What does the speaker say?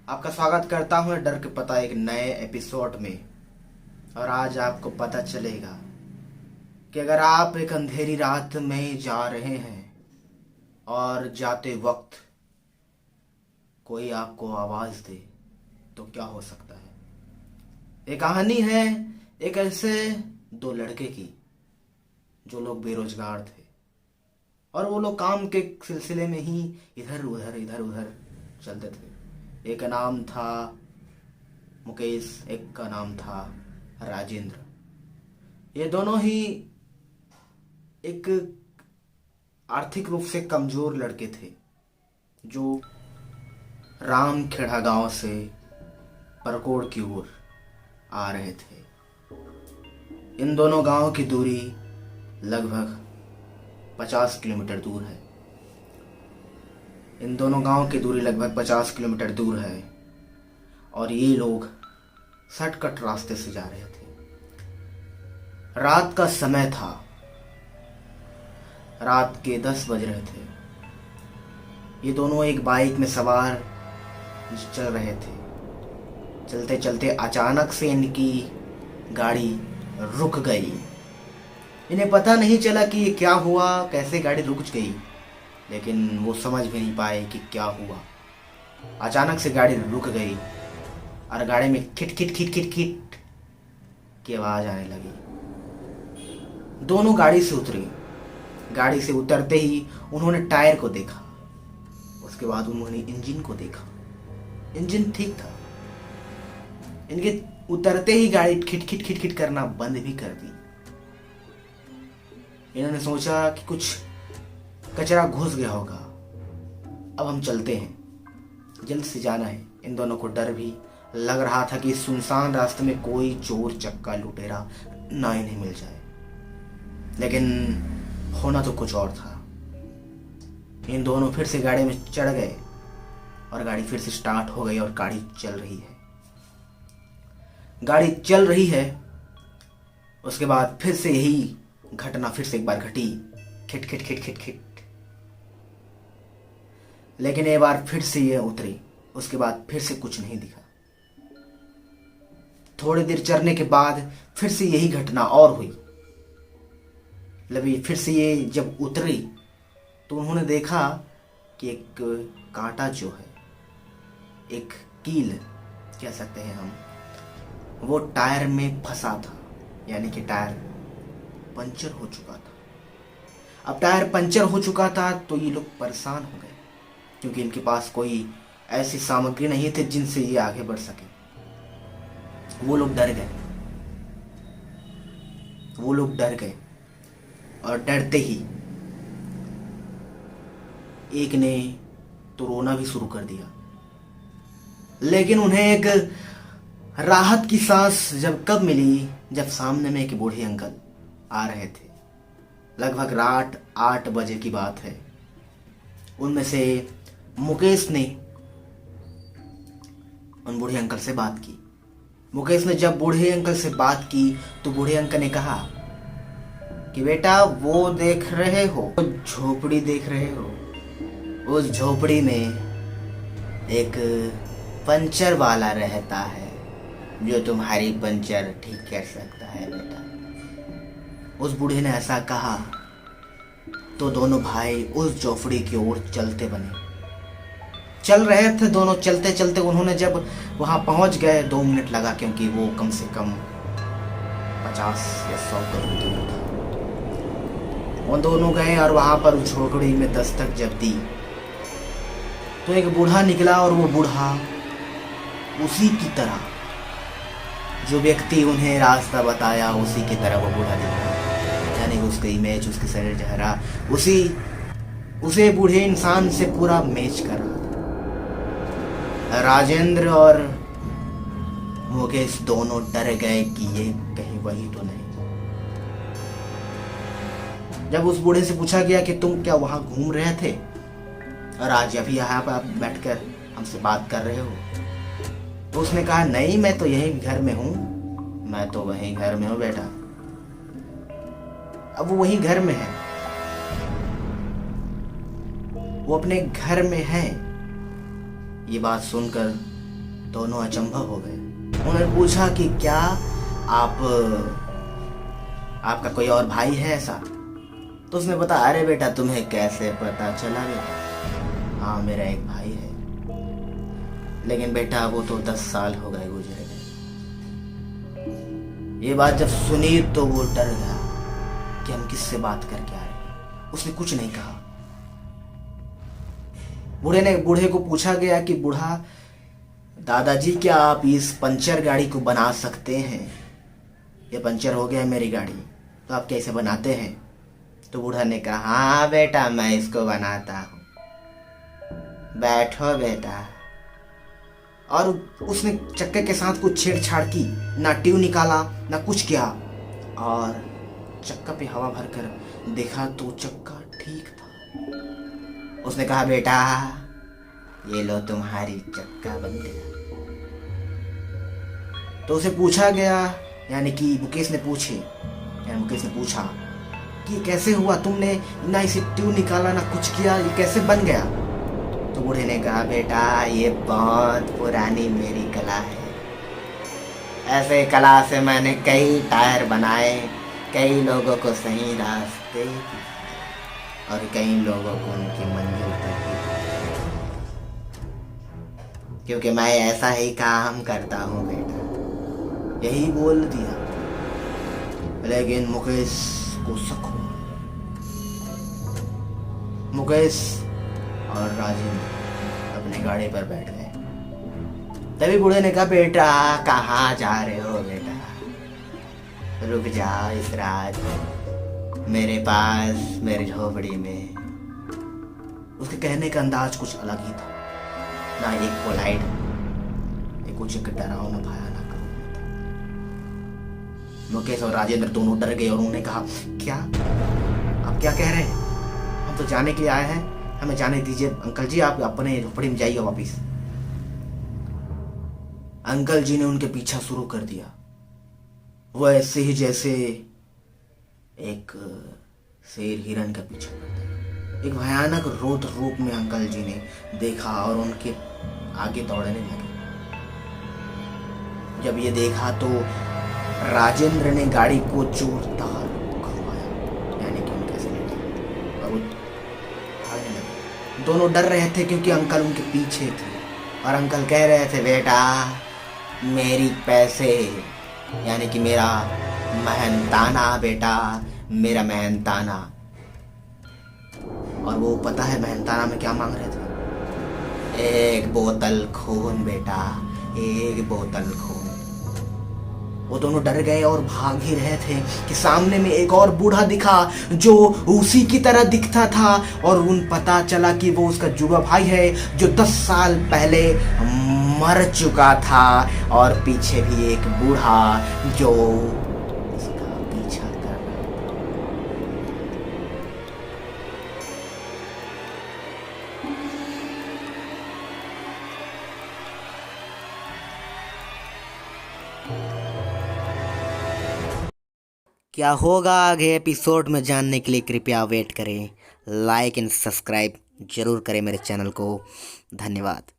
आपका स्वागत करता हूं डर के पता एक नए एपिसोड में। और आज आपको पता चलेगा कि अगर आप एक अंधेरी रात में जा रहे हैं और जाते वक्त कोई आपको आवाज दे तो क्या हो सकता है। ये कहानी है एक ऐसे दो लड़के की जो लोग बेरोजगार थे और वो लोग काम के सिलसिले में ही इधर उधर चलते थे। एक का नाम था मुकेश, एक का नाम था राजेंद्र। ये दोनों ही एक आर्थिक रूप से कमजोर लड़के थे जो रामखेड़ा गांव से परकोड़ की ओर आ रहे थे। इन दोनों गांव की दूरी लगभग 50 किलोमीटर दूर है। इन दोनों गांव की दूरी लगभग 50 किलोमीटर दूर है और ये लोग शॉर्टकट रास्ते से जा रहे थे। रात का समय था, रात के 10 बज रहे थे। ये दोनों एक बाइक में सवार चल रहे थे। चलते चलते अचानक से इनकी गाड़ी रुक गई। इन्हें पता नहीं चला कि ये क्या हुआ, कैसे गाड़ी रुक गई, लेकिन वो समझ भी नहीं पाए कि क्या हुआ। अचानक से गाड़ी रुक गई और गाड़ी में खिट खिट खिट खिट खिट की आवाज आने लगी। दोनों गाड़ी से उतरे। गाड़ी से उतरते ही उन्होंने टायर को देखा, उसके बाद उन्होंने इंजन को देखा। इंजन ठीक था। इनके उतरते ही गाड़ी खिट खिट खिट खिट करना बंद भी कर दी। इन्होंने सोचा कि कुछ कचरा घुस गया होगा, अब हम चलते हैं, जल्द से जाना है। इन दोनों को डर भी लग रहा था कि इस सुनसान रास्ते में कोई चोर चक्का लुटेरा ना इन्हें मिल जाए, लेकिन होना तो कुछ और था। इन दोनों फिर से गाड़ी में चढ़ गए और गाड़ी फिर से स्टार्ट हो गई और गाड़ी चल रही है। गाड़ी चल रही है। उसके बाद फिर से यही घटना फिर से एक बार घटी, खिट खिट खिट खिट खिट। लेकिन एक बार फिर से ये उतरी, उसके बाद फिर से कुछ नहीं दिखा। थोड़ी देर चलने के बाद फिर से यही घटना और हुई। फिर से ये जब उतरी तो उन्होंने देखा कि एक कांटा जो है, एक कील कह सकते हैं हम, वो टायर में फंसा था, यानी कि टायर पंचर हो चुका था। अब टायर पंचर हो चुका था तो ये लोग परेशान हो गए, क्योंकि इनके पास कोई ऐसी सामग्री नहीं थी जिनसे ये आगे बढ़ सके। वो लोग डर गए और डरते ही एक ने तो रोना भी शुरू कर दिया। लेकिन उन्हें एक राहत की सांस कब मिली, जब सामने में एक बूढ़े अंकल आ रहे थे। लगभग रात 8 बजे की बात है। उनमें से मुकेश ने उन बूढ़े अंकल से बात की। मुकेश ने जब बूढ़े अंकल से बात की तो बूढ़े अंकल ने कहा कि बेटा, वो देख रहे हो, झोपड़ी देख रहे हो, उस झोपड़ी में एक पंचर वाला रहता है जो तुम्हारी पंचर ठीक कर सकता है बेटा। उस बूढ़े ने ऐसा कहा तो दोनों भाई उस झोपड़ी की ओर चलते बने। चल रहे थे दोनों, चलते चलते उन्होंने जब वहां पहुंच गए, 2 मिनट लगा, क्योंकि वो कम से कम 50 या 100 कदम दूर था। वो दोनों गए और वहां पर उस झोपड़ी में दस्तक जब दी तो एक बूढ़ा निकला। और वो बूढ़ा उसी की तरह, जो व्यक्ति उन्हें रास्ता बताया, उसी की तरह वो बूढ़ा दिखा, यानी उसका इमेज, उसके शरीर चेहरा उसे बूढ़े इंसान से पूरा मैच कर रहा था। राजेंद्र और मुकेश दोनों डर गए कि ये कहीं वही तो नहीं। जब उस बूढ़े से पूछा गया कि तुम क्या वहां घूम रहे थे और आज अभी यहाँ पर बैठकर हमसे बात कर रहे हो, तो उसने कहा नहीं, मैं तो यहीं घर में हूं, मैं तो वहीं घर में हूं बेटा। अब वो वहीं घर में है, वो अपने घर में है। ये बात सुनकर दोनों अचंभव हो गए। उन्होंने पूछा कि क्या आपका कोई और भाई है ऐसा? तो उसने बताया, अरे बेटा तुम्हें कैसे पता चला बेटा? हाँ मेरा एक भाई है, लेकिन बेटा वो तो 10 साल हो गए गुजरे गए। ये बात जब सुनी तो वो डर गया कि हम किससे बात करके आ रहे हैं। उसने कुछ नहीं कहा। बूढ़े को पूछा गया कि बूढ़ा दादाजी, क्या आप इस पंचर गाड़ी को बना सकते हैं? ये पंचर हो गया है मेरी गाड़ी, तो आप कैसे बनाते हैं? तो बूढ़ा ने कहा, हाँ बेटा मैं इसको बनाता हूँ, बैठो बेटा। और उसने चक्के के साथ कुछ छेड़छाड़ की, ना ट्यूब निकाला ना कुछ किया, और चक्का पे हवा भरकर देखा तो चक्का ठीक था। उसने कहा, बेटा ये लो तुम्हारी चक्का बन गया। तो उसे पूछा गया, यानी कि मुकेश ने पूछा कि कैसे हुआ, तुमने ना इसे ट्यूब निकाला ना कुछ किया, ये कैसे बन गया? तो बूढ़े ने कहा, बेटा ये बहुत पुरानी मेरी कला है। ऐसे कला से मैंने कई टायर बनाए, कई लोगों को सही रास्ते और कई लोगों को उनकी मंजिल तक भी, क्योंकि मैं ऐसा ही काम करता हूँ बेटा। यही बोल दिया, लेकिन मुकेश को शक हुआ। मुकेश और राजेंद्र अपने गाड़ी पर बैठ गए। तभी बूढ़े ने कहा, बेटा कहाँ जा रहे हो बेटा? रुक जाओ इस रात मेरे पास, मेरी झोपड़ी में। उसके कहने का अंदाज कुछ अलग ही था, ना एक पोलाइट, एक कुछ एक डरावना भयानक। मुकेश और राजेंद्र दोनों डर गए और उन्होंने कहा, क्या आप क्या कह रहे हैं? हम तो जाने के लिए आए हैं, हमें जाने दीजिए। अंकल जी आप अपने झोपड़ी में जाइए वापिस। अंकल जी ने उनके पीछा शुरू कर दिया, वो ऐसे ही जैसे एक शेर हिरन का पीछा करता है। एक भयानक रौद्र रूप में अंकल जी ने देखा और उनके आगे दौड़ने लगे। जब ये देखा तो राजेंद्र ने गाड़ी को जोरदार घुमाया, यानी कि उनके एक्सीडेंट, और वो भागने लगे। दोनों डर रहे थे क्योंकि अंकल उनके पीछे थे और अंकल कह रहे थे, बेटा मेरी पैसे, यानी कि मेरा मेहनताना बेटा, मेरा मेहनताना। और वो पता है मेहनताना में क्या मांग रहे थे? एक बोतल खून बेटा, एक बोतल खून। वो दोनों डर गए और भाग ही रहे थे कि सामने में एक और बूढ़ा दिखा जो उसी की तरह दिखता था, और उन पता चला कि वो उसका जुड़वा भाई है जो 10 साल पहले मर चुका था, और पीछे भी एक बूढ़ा जो उसका पीछा कर रहा था। क्या होगा आगे एपिसोड में जानने के लिए कृपया वेट करें। लाइक एंड सब्सक्राइब जरूर करें मेरे चैनल को। धन्यवाद।